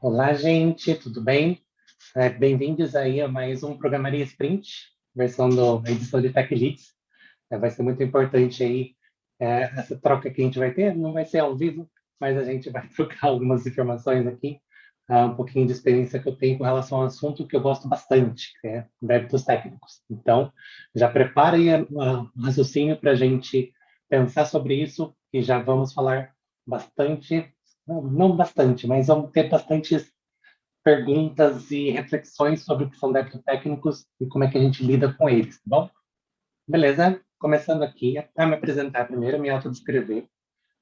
Olá, gente, tudo bem? Bem-vindos aí a mais um Programaria Sprint, versão da edição de Tech Leads. Vai ser muito importante aí essa troca que a gente vai ter. Não vai ser ao vivo, mas a gente vai trocar algumas informações aqui, um pouquinho de experiência que eu tenho com relação ao assunto que eu gosto bastante, que é débitos técnicos. Então, já preparem o raciocínio para a gente pensar sobre isso e já vamos falar bastante, não bastante, mas vamos ter bastantes perguntas e reflexões sobre o que são débitos técnicos e como é que a gente lida com eles, tá bom? Beleza? Começando aqui, para me apresentar primeiro, me autodescrever.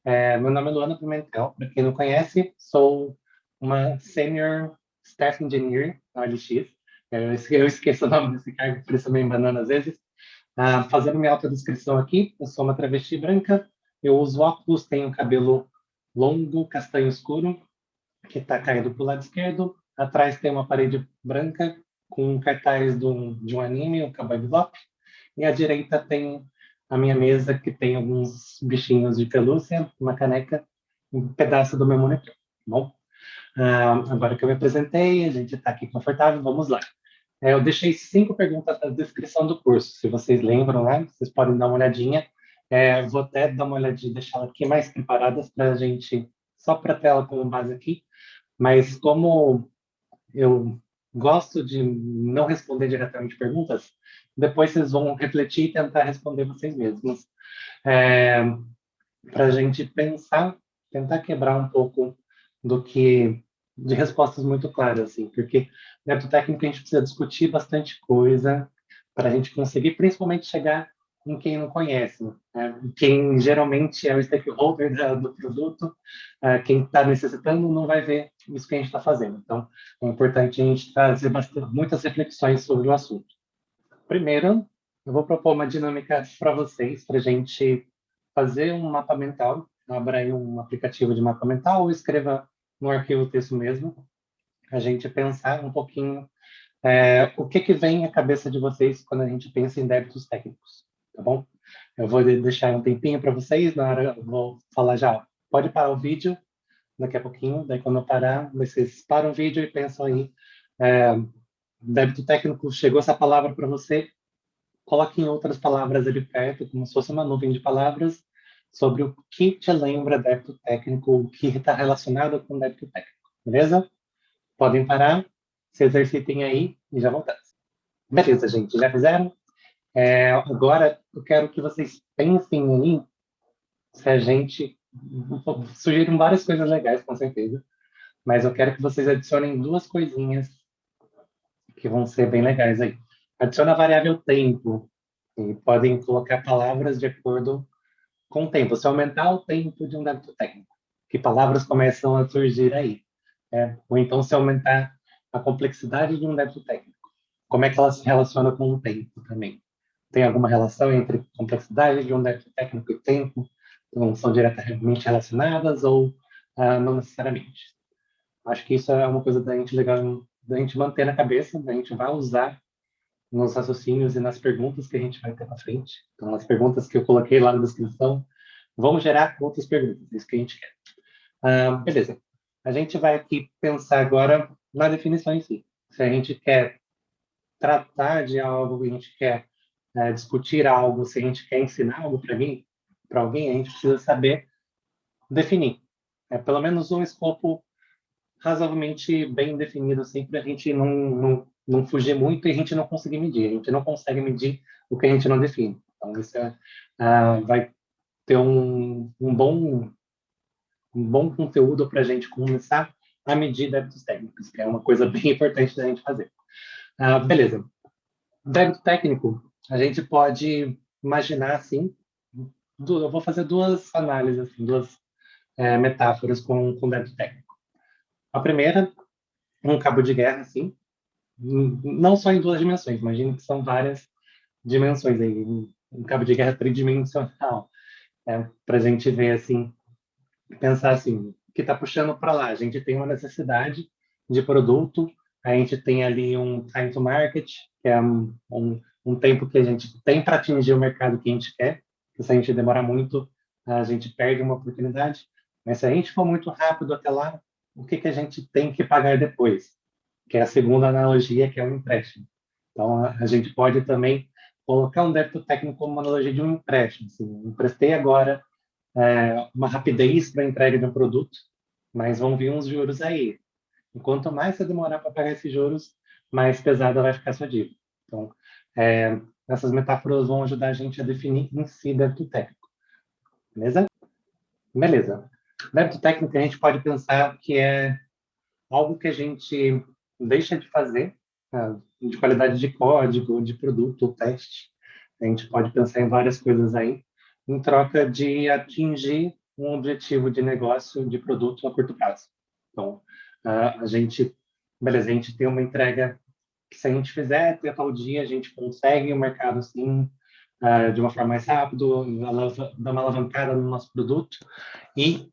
Meu nome é Luana Pimentel, para quem não conhece, sou uma Senior Staff Engineer na OLX. Eu esqueço o nome desse cargo, por isso eu me embanando às vezes. Fazendo minha autodescrição aqui, eu sou uma travesti branca, eu uso óculos, tenho cabelo longo, castanho escuro, que está caindo para o lado esquerdo. Atrás tem uma parede branca com um cartaz de um anime, o Cowboy Bebop. E à direita tem a minha mesa, que tem alguns bichinhos de pelúcia, uma caneca, um pedaço do meu monitor. Bom, agora que eu me apresentei, a gente está aqui confortável, vamos lá. Eu deixei 5 perguntas na descrição do curso, se vocês lembram, né? Vocês podem dar uma olhadinha. Vou até dar uma olhadinha, deixar ela aqui mais preparadas para a gente, só para a tela como base aqui. Mas como eu gosto de não responder diretamente perguntas, depois vocês vão refletir e tentar responder vocês mesmos. É, para a gente pensar, tentar quebrar um pouco do que de respostas muito claras, assim, porque dentro do técnico a gente precisa discutir bastante coisa para a gente conseguir, principalmente, chegar em quem não conhece, né? Quem geralmente é o stakeholder do produto, quem está necessitando não vai ver isso que a gente está fazendo. Então, é importante a gente trazer muitas reflexões sobre o assunto. Primeiro, eu vou propor uma dinâmica para vocês, para a gente fazer um mapa mental. Abra aí um aplicativo de mapa mental ou escreva no arquivo o texto mesmo. A gente pensar um pouquinho o que que vem à cabeça de vocês quando a gente pensa em débitos técnicos, tá bom? Eu vou deixar um tempinho para vocês, na hora eu vou falar já. Pode parar o vídeo daqui a pouquinho, daí quando eu parar, vocês param o vídeo e pensam aí, é, débito técnico, chegou essa palavra para você, coloque em outras palavras ali perto, como se fosse uma nuvem de palavras, sobre o que te lembra débito técnico, o que está relacionado com débito técnico, beleza? Podem parar, se exercitem aí e já voltamos. Beleza, gente, já fizeram? Agora eu quero que vocês pensem aí se a gente. Surgiram várias coisas legais, com certeza, mas eu quero que vocês adicionem 2 coisinhas que vão ser bem legais aí. Adiciona a variável tempo, e podem colocar palavras de acordo com o tempo. Se aumentar o tempo de um débito técnico, que palavras começam a surgir aí? Ou então se aumentar a complexidade de um débito técnico, como é que ela se relaciona com o tempo também? Tem alguma relação entre complexidade de um débito técnico e tempo? Não são diretamente relacionadas ou não necessariamente? Acho que isso é uma coisa da gente legal da gente manter na cabeça, da gente vai usar nos raciocínios e nas perguntas que a gente vai ter na frente. Então, as perguntas que eu coloquei lá na descrição vão gerar outras perguntas, é isso que a gente quer. Beleza. A gente vai aqui pensar agora na definição em si. Se a gente quer tratar de algo, a gente quer discutir algo, se a gente quer ensinar algo para alguém, a gente precisa saber definir. Pelo menos um escopo razoavelmente bem definido, assim, para a gente não fugir muito e a gente não conseguir medir. A gente não consegue medir o que a gente não define. Então, isso vai ter um bom conteúdo para a gente começar a medir débitos técnicos, que é uma coisa bem importante da gente fazer. Beleza. Débito técnico, a gente pode imaginar assim, eu vou fazer 2 análises, assim, 2 metáforas com débito técnico. A primeira, um cabo de guerra, assim, não só em 2 dimensões, imagino que são várias dimensões aí, um cabo de guerra tridimensional, para a gente ver assim, pensar assim, que está puxando para lá. A gente tem uma necessidade de produto, a gente tem ali um time to market, que é um tempo que a gente tem para atingir o mercado que a gente quer, que se a gente demorar muito, a gente perde uma oportunidade. Mas se a gente for muito rápido até lá, o que que a gente tem que pagar depois, que é a segunda analogia, que é o empréstimo. Então, a gente pode também colocar um débito técnico como uma analogia de um empréstimo. Assim, emprestei agora uma rapidez para a entrega de um produto, mas vão vir uns juros aí. E quanto mais você demorar para pagar esses juros, mais pesada vai ficar a sua dívida. Então, essas metáforas vão ajudar a gente a definir em si débito técnico. Beleza? Beleza. Débito técnico a gente pode pensar que é algo que a gente deixa de fazer, de qualidade de código, de produto, ou teste. A gente pode pensar em várias coisas aí, em troca de atingir um objetivo de negócio, de produto a curto prazo. Então, a gente, beleza, a gente tem uma entrega que se a gente fizer até tal dia, a gente consegue o mercado sim, de uma forma mais rápida, dar uma alavancada no nosso produto. E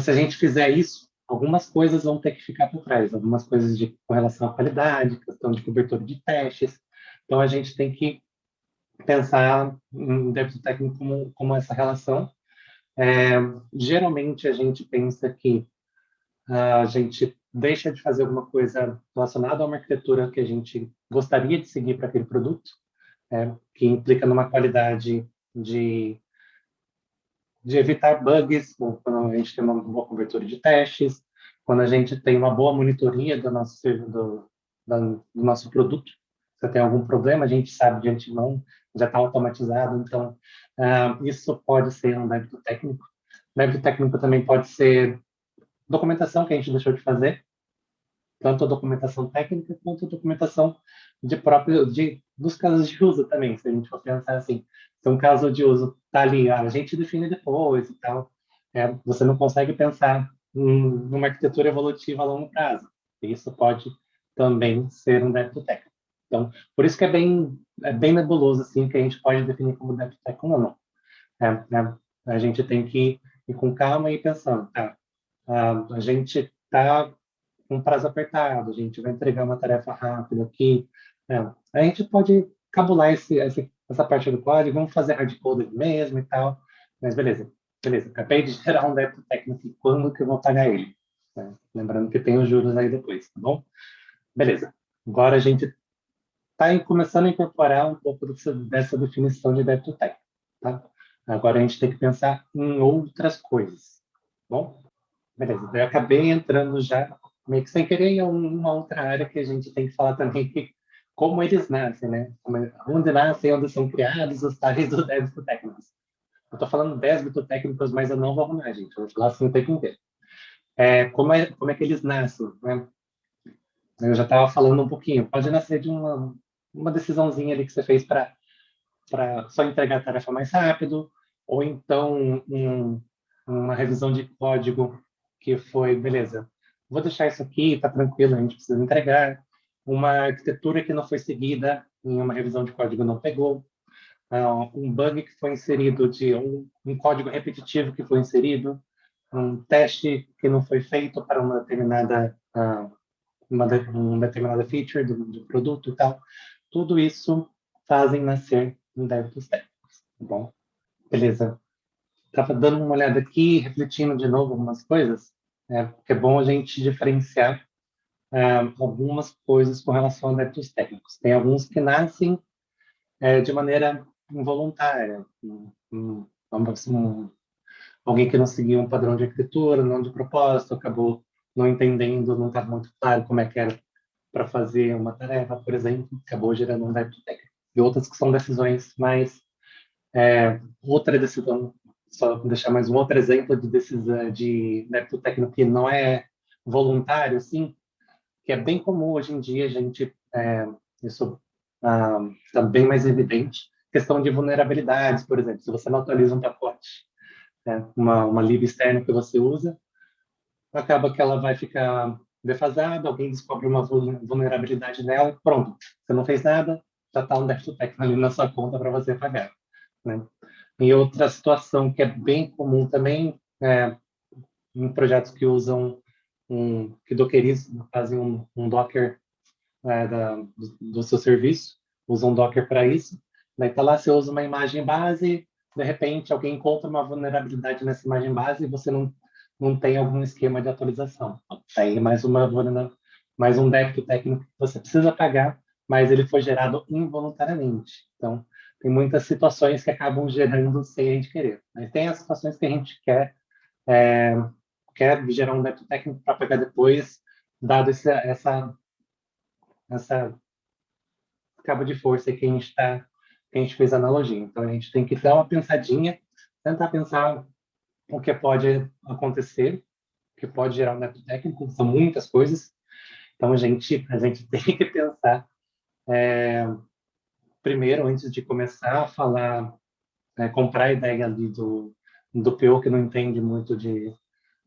se a gente fizer isso, algumas coisas vão ter que ficar por trás, algumas coisas com relação à qualidade, questão de cobertura de testes. Então, a gente tem que pensar em débito técnico como essa relação. É, geralmente, a gente pensa que a gente deixa de fazer alguma coisa relacionada a uma arquitetura que a gente gostaria de seguir para aquele produto, que implica numa qualidade de, de evitar bugs, quando a gente tem uma boa cobertura de testes, quando a gente tem uma boa monitoria do nosso produto. Se tem algum problema, a gente sabe de antemão, já está automatizado, então isso pode ser um débito técnico. Débito técnico também pode ser documentação que a gente deixou de fazer, tanto a documentação técnica quanto a documentação dos casos de uso também, se a gente for pensar assim, se um caso de uso está ali, a gente define depois e tal, você não consegue pensar numa arquitetura evolutiva a longo prazo. Isso pode também ser um débito técnico. Então, por isso que é bem nebuloso assim, que a gente pode definir como débito técnico ou não. A gente tem que ir com calma e ir pensando, tá? A gente está com prazo apertado, a gente vai entregar uma tarefa rápida aqui. A gente pode cabular essa parte do código, vamos fazer hardcoding mesmo e tal, mas beleza. Acabei de gerar um débito técnico e quando que eu vou pagar ele? Lembrando que tem os juros aí depois, tá bom? Beleza. Agora a gente está começando a incorporar um pouco dessa definição de débito técnico, tá? Agora a gente tem que pensar em outras coisas, tá bom? Beleza, daí eu acabei entrando já, meio que sem querer, em uma outra área que a gente tem que falar também, que como eles nascem, né? Onde nascem, onde são criados os tais do débito técnicos. Eu estou falando débito técnicos, mas eu não vou arrumar, gente. Eu vou falar assim o tempo inteiro. Como é que eles nascem, né? Eu já estava falando um pouquinho. Pode nascer de uma decisãozinha ali que você fez para só entregar a tarefa mais rápido, ou então uma revisão de código que foi, beleza, vou deixar isso aqui, tá tranquilo, a gente precisa entregar. Uma arquitetura que não foi seguida em uma revisão de código não pegou. Um bug que foi inserido um código repetitivo que foi inserido, um teste que não foi feito para uma determinada feature do produto e tal. Tudo isso fazem nascer em débitos técnicos, tá bom? Beleza. Estava dando uma olhada aqui, refletindo de novo algumas coisas, porque é bom a gente diferenciar algumas coisas com relação a débitos técnicos. Tem alguns que nascem de maneira involuntária, alguém que não seguia um padrão de arquitetura, não de propósito, acabou não entendendo, não estava muito claro como é que era para fazer uma tarefa, por exemplo, acabou gerando um débito técnico. E outras que são decisões mais outra decisão, só deixar mais um outro exemplo de decisão de débito técnico que não é voluntário, sim, que é bem comum hoje em dia, a gente, isso está bem mais evidente, questão de vulnerabilidades, por exemplo, se você não atualiza um pacote, uma lib externa que você usa, acaba que ela vai ficar defasada, alguém descobre uma vulnerabilidade nela, pronto, você não fez nada, já está um débito técnico ali na sua conta para você pagar, né? E outra situação que é bem comum também, em projetos que usam que dockerizam, fazem um Docker do seu serviço, usam um Docker para isso, daí tá lá, você usa uma imagem base, de repente alguém encontra uma vulnerabilidade nessa imagem base e você não não tem algum esquema de atualização. Aí mais um débito técnico que você precisa pagar, mas ele foi gerado involuntariamente. Então, tem muitas situações que acabam gerando sem a gente querer. Mas tem as situações que a gente é, quer gerar um débito técnico para pagar depois, dado essa cabo de força que a gente fez a analogia. Então, a gente tem que dar uma pensadinha, tentar pensar o que pode acontecer, o que pode gerar um débito técnico, são muitas coisas. Então, a gente tem que pensar primeiro, antes de começar a falar, comprar a ideia ali do PO que não entende muito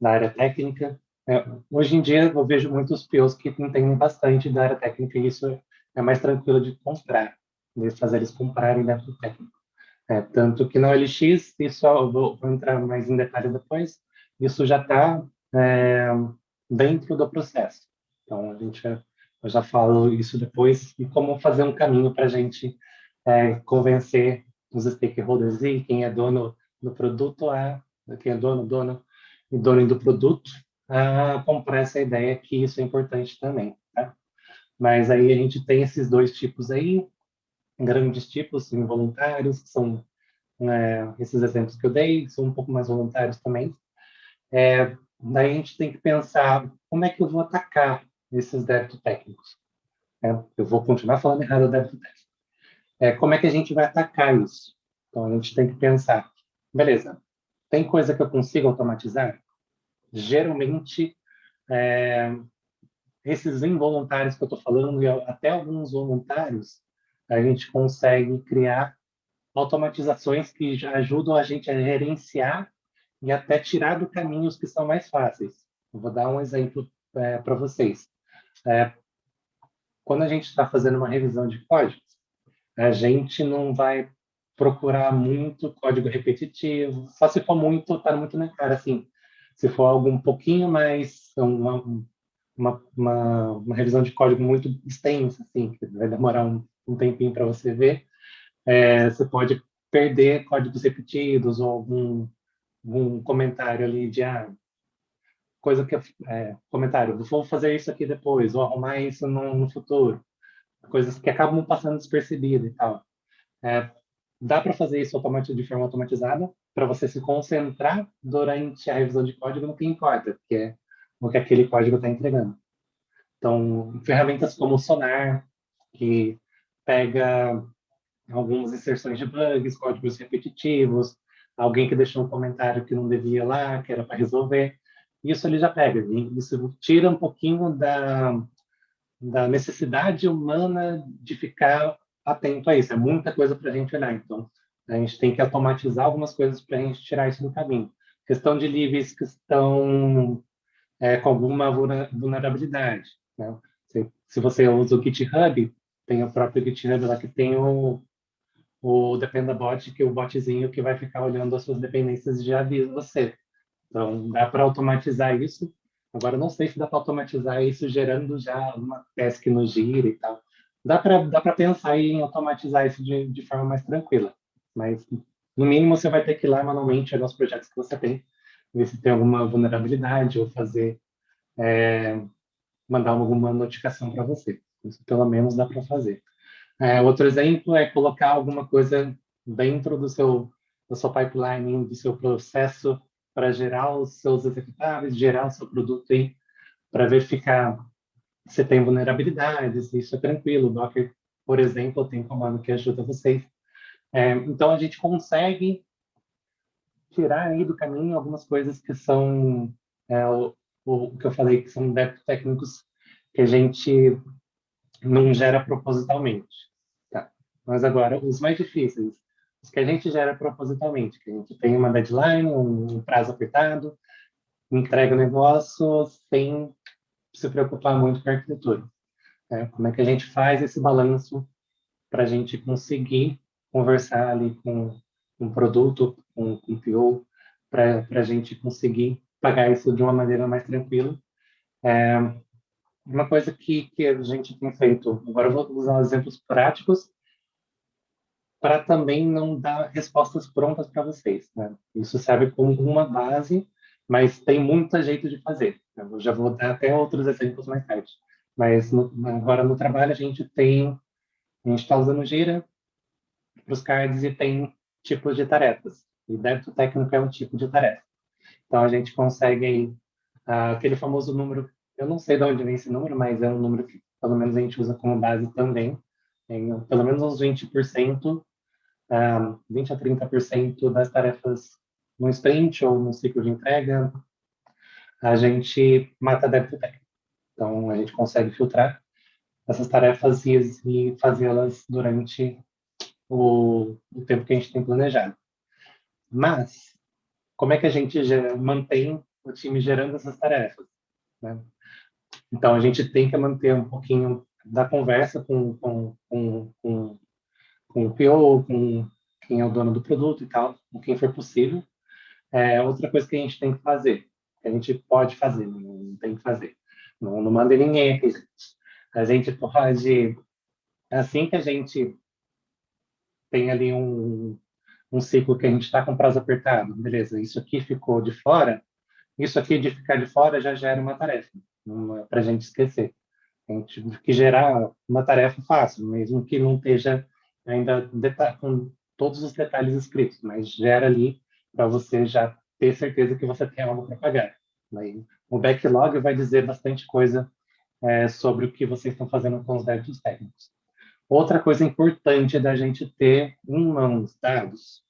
da área técnica. Hoje em dia, eu vejo muitos POs que entendem bastante da área técnica e isso é mais tranquilo de comprar, de fazer eles comprarem dentro técnico. Tanto que na OLX, isso eu vou entrar mais em detalhe depois, isso já está dentro do processo. Então, eu já falo isso depois e como fazer um caminho para a gente convencer os stakeholders e quem é dono do produto, quem é dono e dono do produto, a comprar essa ideia que isso é importante também, tá? Mas aí a gente tem esses dois tipos aí, grandes tipos, involuntários, que são esses exemplos que eu dei, são um pouco mais voluntários também. Daí a gente tem que pensar como é que eu vou atacar esses débitos técnicos. Eu vou continuar falando errado do débito técnico. Como é que a gente vai atacar isso? Então a gente tem que pensar, beleza, tem coisa que eu consigo automatizar? Geralmente, esses involuntários que eu estou falando, e até alguns voluntários, a gente consegue criar automatizações que já ajudam a gente a gerenciar e até tirar do caminho os que são mais fáceis. Eu vou dar um exemplo para vocês. É, Quando a gente está fazendo uma revisão de códigos, a gente não vai procurar muito código repetitivo, só se for muito, tá muito na cara, assim. Se for algo um pouquinho mais, uma revisão de código muito extensa, assim, que vai demorar um tempinho para você ver, você pode perder códigos repetidos ou algum comentário ali de coisa que comentário, vou fazer isso aqui depois, vou arrumar isso no futuro, coisas que acabam passando despercebidas e tal. É, Dá para fazer isso de forma automatizada para você se concentrar durante a revisão de código no que importa, que é o que aquele código está entregando. Então, ferramentas como o Sonar, que pega algumas inserções de bugs, códigos repetitivos, alguém que deixou um comentário que não devia lá, que era para resolver. Isso ele já pega. E isso tira um pouquinho da necessidade humana de ficar atento a isso. É muita coisa para a gente olhar. Então, a gente tem que automatizar algumas coisas para a gente tirar isso do caminho. Questão de livros que estão com alguma vulnerabilidade. Né? Se você usa o GitHub, tem o próprio GitHub lá que tem o Dependabot, que é o botzinho que vai ficar olhando as suas dependências e já avisa você. Então, dá para automatizar isso. Agora, não sei se dá para automatizar isso gerando já uma task no Gira e tal. Dá para pensar em automatizar isso de forma mais tranquila. Mas, no mínimo, você vai ter que ir lá manualmente olhar os projetos que você tem, ver se tem alguma vulnerabilidade ou mandar alguma notificação para você. Isso, pelo menos, dá para fazer. Outro exemplo é colocar alguma coisa dentro da sua pipeline, do seu processo, para gerar os seus executáveis, gerar o seu produto aí, para verificar se tem vulnerabilidades, isso é tranquilo. O Docker, por exemplo, tem comando que ajuda vocês. Então, a gente consegue tirar aí do caminho algumas coisas que são o que eu falei, que são débitos técnicos que a gente não gera propositalmente. Tá. Mas agora, os mais difíceis, os que a gente gera propositalmente, que a gente tem uma deadline, um prazo apertado, entrega o negócio sem se preocupar muito com a arquitetura. Né? Como é que a gente faz esse balanço para a gente conseguir conversar ali com um produto, com o PO, para a gente conseguir pagar isso de uma maneira mais tranquila. Uma coisa que a gente tem feito, agora eu vou usar exemplos práticos, para também não dar respostas prontas para vocês. Né? Isso serve como uma base mas tem muito jeito de fazer. Eu já vou dar até outros exemplos mais tarde. Mas agora no trabalho a gente está usando Gira para os cards e tem tipos de tarefas. E débito técnico é um tipo de tarefa. Então a gente consegue aí, aquele famoso número, eu não sei de onde vem esse número, mas é um número que pelo menos a gente usa como base também. Em pelo menos uns 20%, 20 a 30% das tarefas no sprint ou no ciclo de entrega, a gente mata débito técnico. Então a gente consegue filtrar essas tarefas e fazê-las durante o tempo que a gente tem planejado. Mas, como é que a gente mantém o time gerando essas tarefas? Né? Então, a gente tem que manter um pouquinho da conversa com o PO, com quem é o dono do produto e tal, com quem for possível. Outra coisa que a gente tem que fazer, que a gente pode fazer, não tem que fazer. Não manda ninguém aqui. A gente pode, assim que a gente tem ali um ciclo que a gente está com prazo apertado, beleza, isso aqui ficou de fora, isso aqui de ficar de fora já gera uma tarefa, para a gente esquecer. A gente tem que gerar uma tarefa fácil, mesmo que não esteja ainda com todos os detalhes escritos, mas gera ali para você já ter certeza que você tem algo para pagar. Aí, o backlog vai dizer bastante coisa sobre o que vocês estão fazendo com os débitos técnicos. Outra coisa importante da gente ter em mãos dados.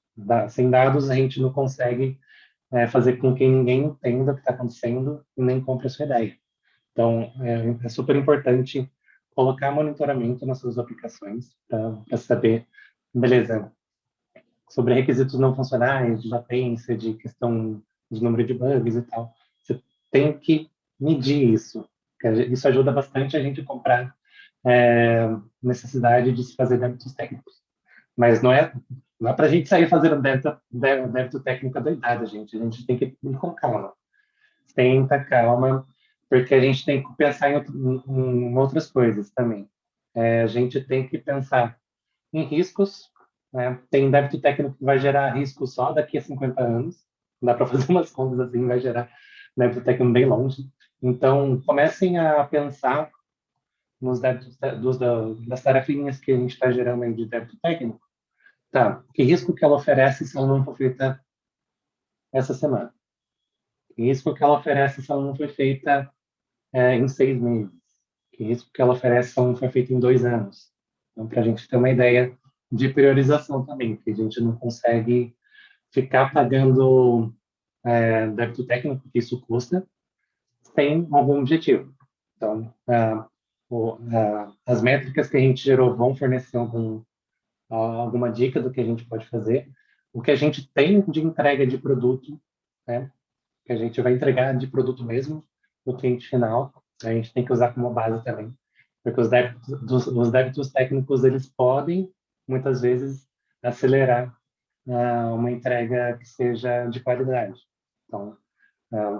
Sem dados, a gente não consegue fazer com que ninguém entenda o que está acontecendo e nem compre a sua ideia. Então, é super importante colocar monitoramento nas suas aplicações para saber, beleza, sobre requisitos não funcionais, de latência, de questão de número de bugs e tal. Você tem que medir isso. Isso ajuda bastante a gente a comprar necessidade de se fazer débitos técnicos. Mas não é para a gente sair fazendo débito técnico doidado, gente. A gente tem que ir com calma. Tenta calma, porque a gente tem que pensar em outras coisas também. A gente tem que pensar em riscos. Né? Tem débito técnico que vai gerar risco só daqui a 50 anos. Dá para fazer umas contas assim, vai gerar débito técnico bem longe. Então, comecem a pensar nos débitos das tarefinhas que a gente está gerando aí de débito técnico. Tá, que risco que ela oferece se ela não for feita essa semana? Que risco que ela oferece se ela não foi feita em 6 meses? Que risco que ela oferece se ela não foi feita em 2 anos? Então, para a gente ter uma ideia de priorização também, que a gente não consegue ficar pagando débito técnico, que isso custa, sem algum objetivo. Então, as métricas que a gente gerou vão fornecer alguma dica do que a gente pode fazer. O que a gente tem de entrega de produto, né, que a gente vai entregar de produto mesmo no cliente final, a gente tem que usar como base também, porque os débitos técnicos eles podem muitas vezes acelerar uma entrega que seja de qualidade. Então,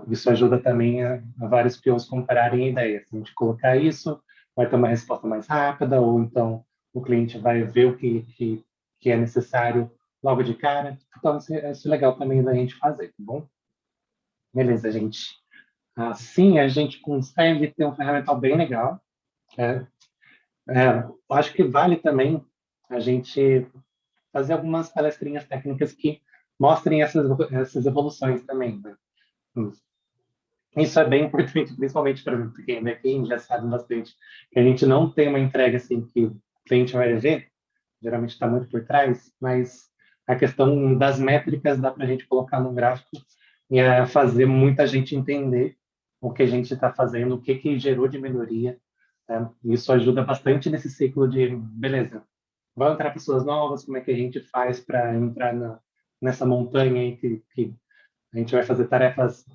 isso ajuda também a vários POs compararem ideias. Se a gente colocar isso, vai ter uma resposta mais rápida, ou então o cliente vai ver o que é necessário logo de cara. Então, isso é legal também da gente fazer, tá bom? Beleza, gente. Assim, a gente consegue ter um ferramental bem legal. É, eu acho que vale também a gente fazer algumas palestrinhas técnicas que mostrem essas evoluções também. Né? Isso é bem importante, principalmente para mim, porque quem já sabe bastante que a gente não tem uma entrega assim que o cliente vai ver, geralmente está muito por trás, mas a questão das métricas dá para a gente colocar no gráfico e fazer muita gente entender o que a gente está fazendo, o que gerou de melhoria. Né? Isso ajuda bastante nesse ciclo de, beleza, vão entrar pessoas novas, como é que a gente faz para entrar nessa montanha aí que a gente vai fazer tarefas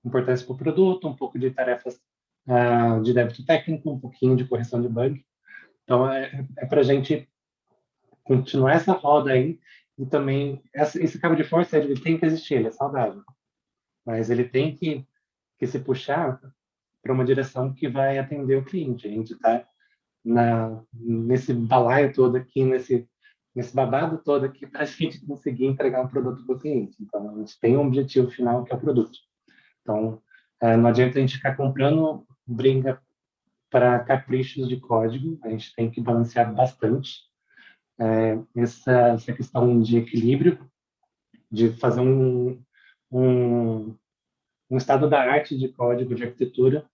importantes para o produto, um pouco de tarefas de débito técnico, um pouquinho de correção de bug. Então, é para a gente continuar essa roda aí e também esse cabo de força ele tem que existir, ele é saudável, mas ele tem que se puxar para uma direção que vai atender o cliente. A gente está nesse balaio todo aqui, nesse babado todo aqui para a gente conseguir entregar um produto para o cliente. Então, a gente tem um objetivo final que é o produto. Então, não adianta a gente ficar comprando briga para caprichos de código, a gente tem que balancear bastante essa questão de equilíbrio, de fazer um, um estado da arte de código, de arquitetura,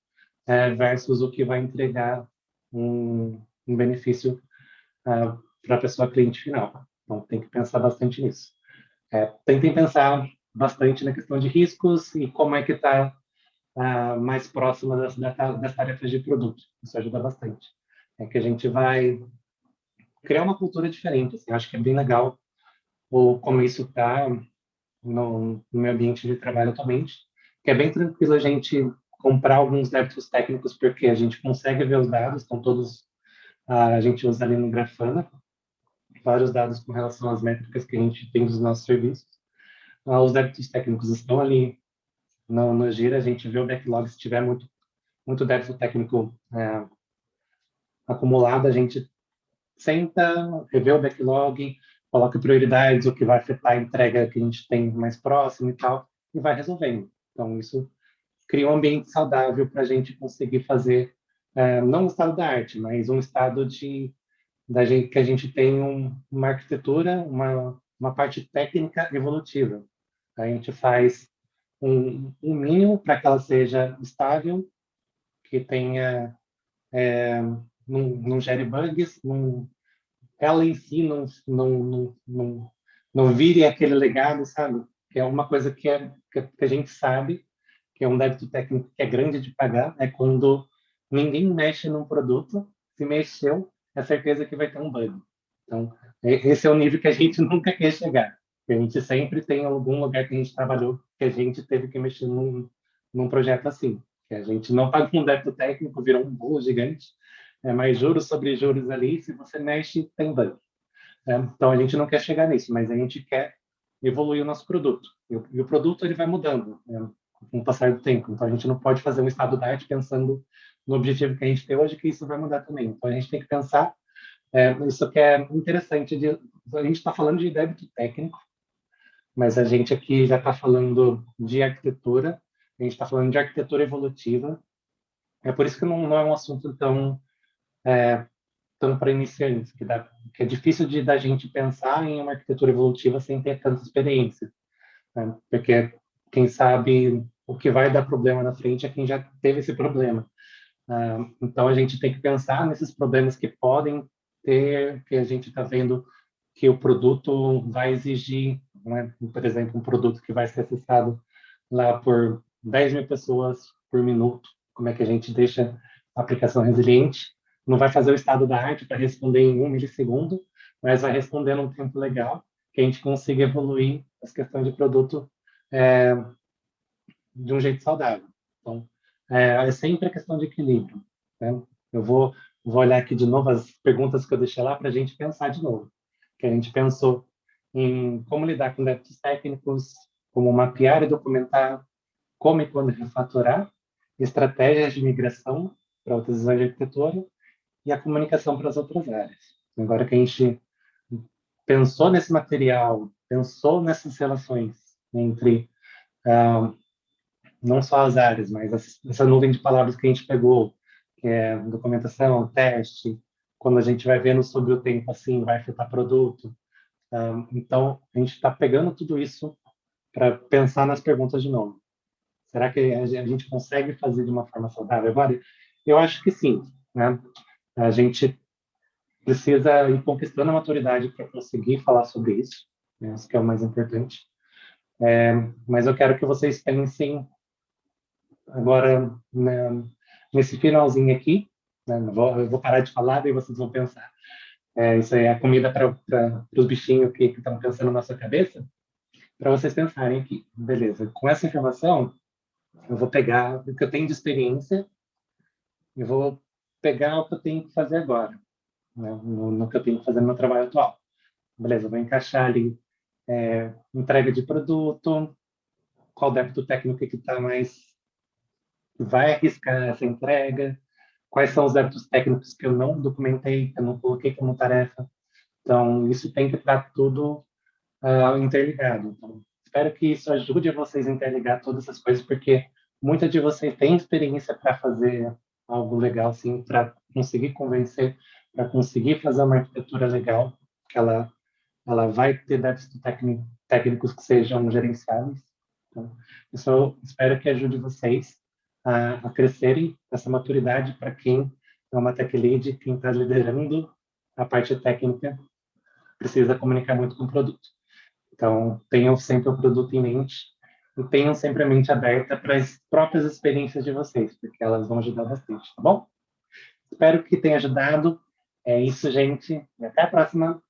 versus o que vai entregar um benefício para a pessoa cliente final. Então, tem que pensar bastante nisso. Tentem pensar bastante na questão de riscos e como é que está mais próxima das tarefas de produto. Isso ajuda bastante. É que a gente vai criar uma cultura diferente. Assim, acho que é bem legal como isso está no meu ambiente de trabalho atualmente, que é bem tranquilo a gente comprar alguns débitos técnicos, porque a gente consegue ver os dados, estão todos, a gente usa ali no Grafana, vários dados com relação às métricas que a gente tem dos nossos serviços. Os débitos técnicos estão ali no Gira, a gente vê o backlog, se tiver muito débito técnico acumulado, a gente senta, revê o backlog, coloca prioridades, o que vai afetar a entrega que a gente tem mais próximo e tal, e vai resolvendo. Então, isso cria um ambiente saudável para a gente conseguir fazer, não um estado da arte, mas um estado que a gente tem uma arquitetura, uma parte técnica evolutiva. A gente faz um mínimo para que ela seja estável, que tenha, não gere bugs, ela em si não vire aquele legado, sabe? Que é uma coisa que a gente sabe, que é um débito técnico que é grande de pagar, é quando ninguém mexe num produto, se mexeu, é certeza que vai ter um bug. Então, esse é o nível que a gente nunca quer chegar. A gente sempre tem algum lugar que a gente trabalhou que a gente teve que mexer num projeto assim. Que a gente não paga um débito técnico, virou um bolo gigante, mas juros sobre juros ali, se você mexe, tem bug. Então, a gente não quer chegar nisso, mas a gente quer evoluir o nosso produto. E o produto ele vai mudando, né, com o passar do tempo. Então, a gente não pode fazer um estado da arte pensando no objetivo que a gente tem hoje, que isso vai mudar também. Então, a gente tem que pensar, isso que é interessante, a gente está falando de débito técnico, mas a gente aqui já está falando de arquitetura, a gente está falando de arquitetura evolutiva. É por isso que não é um assunto tão para iniciantes, que é difícil da gente pensar em uma arquitetura evolutiva sem ter tanta experiência, né? Porque quem sabe o que vai dar problema na frente é quem já teve esse problema. Então, a gente tem que pensar nesses problemas que podem ter, que a gente está vendo que o produto vai exigir, né? Por exemplo, um produto que vai ser acessado lá por 10 mil pessoas por minuto, como é que a gente deixa a aplicação resiliente? Não vai fazer o estado da arte para responder em 1 milissegundo, mas vai responder num tempo legal, que a gente consiga evoluir as questões de produto é, de um jeito saudável. Então, é sempre a questão de equilíbrio, né? Eu vou olhar aqui de novo as perguntas que eu deixei lá para a gente pensar de novo. Que a gente pensou em como lidar com débitos técnicos, como mapear e documentar como e quando refatorar, estratégias de migração para outras visões de arquitetura e a comunicação para as outras áreas. Agora que a gente pensou nesse material, pensou nessas relações entre ah, não só as áreas, mas essa nuvem de palavras que a gente pegou, que é documentação, teste, quando a gente vai vendo sobre o tempo assim, vai afetar produto. Então, a gente está pegando tudo isso para pensar nas perguntas de novo. Será que a gente consegue fazer de uma forma saudável agora? Eu acho que sim, né? A gente precisa ir conquistando a maturidade para conseguir falar sobre isso, né? Isso que é o mais importante. Mas eu quero que vocês pensem agora, né, nesse finalzinho aqui, né? Eu vou parar de falar e vocês vão pensar. Isso aí é a comida para os bichinhos que estão pensando na sua cabeça, para vocês pensarem aqui. Beleza, com essa informação, eu vou pegar o que eu tenho de experiência e vou pegar o que eu tenho que fazer agora, né? No que eu tenho que fazer no meu trabalho atual. Beleza, eu vou encaixar ali entrega de produto, qual débito técnico que está mais vai arriscar essa entrega, quais são os débitos técnicos que eu não documentei, que eu não coloquei como tarefa. Então, isso tem que estar tudo interligado. Então, espero que isso ajude a vocês a interligar todas essas coisas, porque muitas de vocês têm experiência para fazer algo legal, assim, para conseguir convencer, para conseguir fazer uma arquitetura legal, que ela vai ter déficits técnicos que sejam gerenciáveis. Então, isso eu espero que ajude vocês a crescerem essa maturidade para quem é uma tech lead, quem está liderando a parte técnica, precisa comunicar muito com o produto. Então, tenham sempre o produto em mente e tenham sempre a mente aberta para as próprias experiências de vocês, porque elas vão ajudar bastante, tá bom? Espero que tenha ajudado. É isso, gente. E até a próxima.